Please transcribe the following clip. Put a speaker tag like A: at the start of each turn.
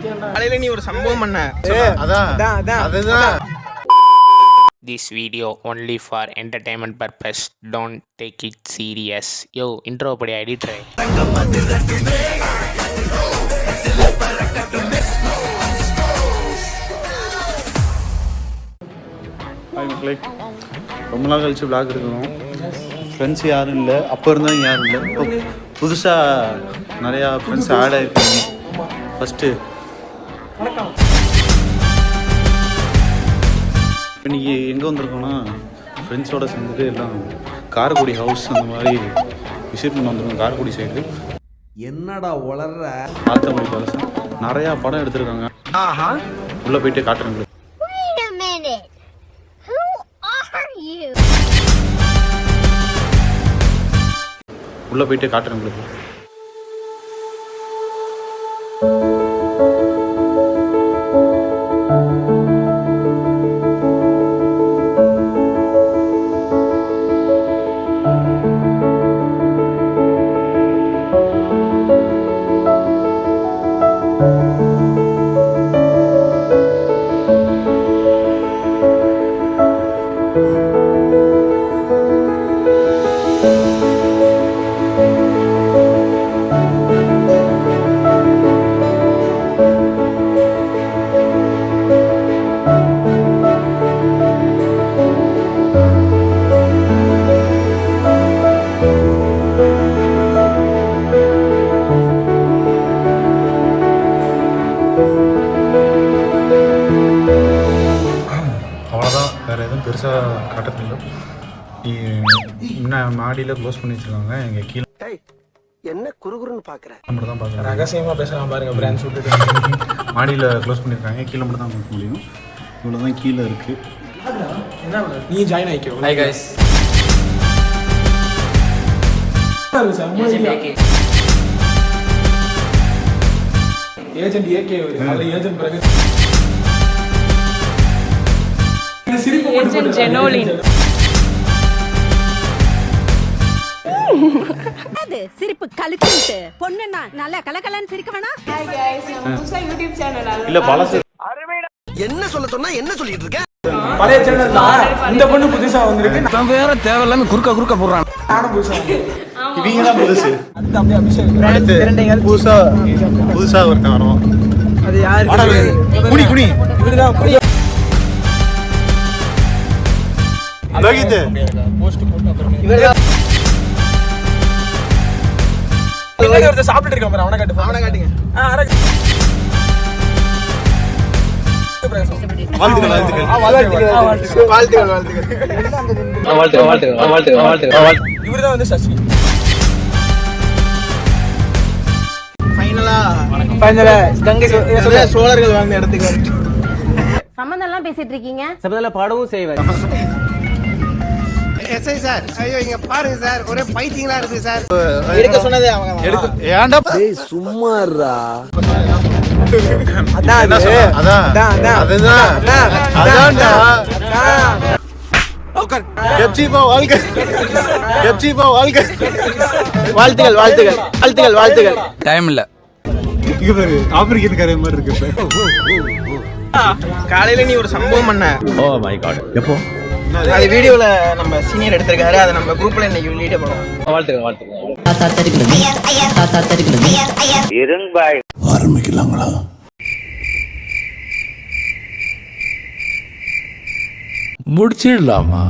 A: காலையில நீ ஒரு சம்பவம் பண்ண.
B: அதுதான்.
C: This video only for entertainment purpose. Don't take it serious. Yo, intro படி editor.
B: ஹாய் மக்களே, ரொம்ப நாள் கழிச்சு vlog எடுக்கணும். ஃப்ரெண்ட்ஸ் யாரும் இல்லை, அப்போ இருந்தாலும் யாரும் இல்லை. இப்போ புதுசாக நிறையா ஃப்ரெண்ட்ஸ் ஆட் ஆகிருக்காங்க. ஃபஸ்ட்டு இன்னைக்கு எங்கே வந்திருக்கோன்னா ஃப்ரெண்ட்ஸோடு சேர்ந்துட்டு எல்லாம் காரைக்குடி ஹவுஸ் அந்த மாதிரி விசிட் பண்ண வந்துருக்கோம். காரைக்குடி சைடு
D: என்னடா வளர்ற
B: ஆத்தமணி பேலஸ் நிறையா படம் எடுத்திருக்காங்க. உள்ளே போயிட்டு காட்டுறேன். உள்ளே போயிட்டு காட்டுறேன் உங்களுக்கு. அவ்வளோதான், வேறு எதுவும் பெருசாக காட்டுறதில்லை. இன்னும் மாடியில் க்ளோஸ் பண்ணி வச்சுருக்காங்க. எங்கள் கீழே
D: என்ன குறுகுறுன்னு பாக்குற
B: மட்டும் தான் பார்க்குறேன்.
A: ரகசியமா பேசலாம் பாருங்க. பிரான்ச் விட்டுட்டு
B: மாடியில் க்ளோஸ் பண்ணியிருக்காங்க, கீழே மட்டும் தான் பார்க்க முடியும். இவ்வளோ தான் கீழே இருக்குது.
A: என்ன நீ ஜாயின் ஆயிக்கோ.
E: Hi guys.
A: ஏஜென்ட் ஏகே அதுல ஏஜென்ட் பிறகு சிரிப்பு போட்டு
F: ஜெனோலின் அது சிரிப்பு கலக்கிட்டு பொண்ணுனா நல்லா கலகலன்னு சிரிக்க வேணா.
G: ஹாய் गाइस, நம்ம புதுசா யூடியூப் சேனல்
B: இல்லை பழசு
D: என்ன சொல்ல சொன்னா என்ன சொல்லிட்டு இருக்க?
A: பழைய சேனல் தான். இந்த பொண்ணு புதுசா வந்திருக்கு.
E: நான் வேற தேவையில்லாம குறுக்க போடுறான்.
A: நானும் புதுசா
B: இவங்க தான் புதுசு.
A: அது அப்படியே அபிஷேக்
B: அடுத்து புதுசாக ஒருத்தன் வரும்.
A: அது யாரு?
B: குனி குனி
A: இவருதான் புரிய
B: லோகித்
A: போஸ்ட் போட்டு அப்புறம் இவருதான் பின்னாடி ஒருத்தர் சாப்பிட்டு இருக்கான் பாரு. அவனை காட்டுங்க. இவருதான் வந்து சசி. ஃபைனலா கங்கை சோழர்கள் வாழ்ந்த இடத்துக்கு
F: சம்பந்தம் எல்லாம் பேசிட்டு இருக்கீங்க.
E: சபதல பாடவும் செய்வார்.
D: எஸ்ஐ சார், ஐயோ இங்க பாருங்க சார், ஒரே பைத்தியங்களா இருக்கு சார்.
A: எடுக்க சொன்னதே அவங்க.
B: ஏன்டா
D: டேய் சும்மாறா.
B: அதான் அதான்டா. கெப்சிபா வாழ்க, கெப்சிபா வாழ்க. வாழ்த்துகள்.
E: டைம் இல்ல.
B: இங்க பாரு, ஆப்பிரிக்கன் கரை மாதிரி இருக்கு.
A: காலையில நீ ஒரு சம்பவம் பண்ண.
B: Oh my god. எப்போ?
A: அது வீடியோல நம்ம சீனியர் எடுத்திருக்காரு. அதை நம்ம குரூப்ல இன்னைக்கு வெளியிட போறோம்.
B: ஆரம்பிக்கலாங்களா?
E: முடிச்சிடலாமா?